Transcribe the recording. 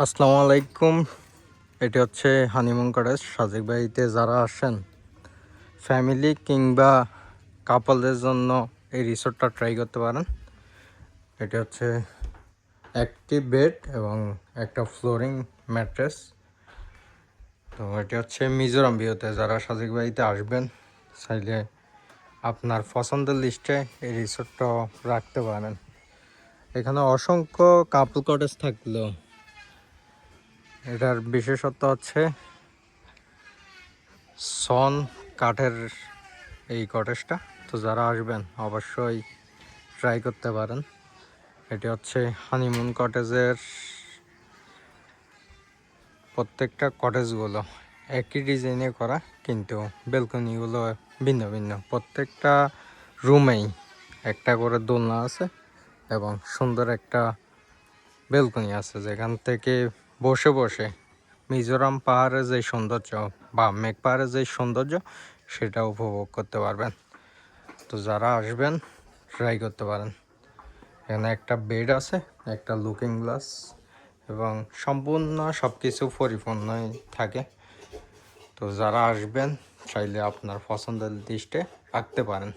আসসালামু আলাইকুম। এটি হচ্ছে হানিমুন কটেজ। সাজেক বাড়িতে যারা আসেন ফ্যামিলি কিংবা কাপলদের জন্য এই রিসোর্টটা ট্রাই করতে পারেন। এটি হচ্ছে একটি বেড এবং একটা ফ্লোরিং ম্যাট্রেস। তো এটি হচ্ছে মিজোরাম ভিউতে। যারা সাজেক বাড়িতে আসবেন চাইলে আপনার পছন্দের লিস্টে এই রিসোর্টটা রাখতে পারেন। এখানে অসংখ্য কাপল কটেজ থাকলেও এটার বিশেষত্ব হচ্ছে সন কাঠের এই কটেজটা। তো যারা আসবেন অবশ্যই ট্রাই করতে পারেন। এটি হচ্ছে হানিমুন কটেজের প্রত্যেকটা কটেজগুলো একই ডিজাইনে করা, কিন্তু বেলকনিগুলো ভিন্ন ভিন্ন। প্রত্যেকটা রুমেই একটা করে দোলনা আছে এবং সুন্দর একটা বেলকনি আছে, যেখান থেকে বসে বসে মিজোরাম পাহাড়ের যে সৌন্দর্য বা মেঘ পাহাড়ের যে সৌন্দর্য সেটা উপভোগ করতে পারবেন। তো যারা আসবেন ট্রাই করতে পারেন। এখানে একটা বেড আছে, একটা লুকিং গ্লাস এবং সম্পূর্ণ সব কিছু পরিপূর্ণই থাকে। তো যারা আসবেন চাইলে আপনার পছন্দের লিস্টে রাখতে পারেন।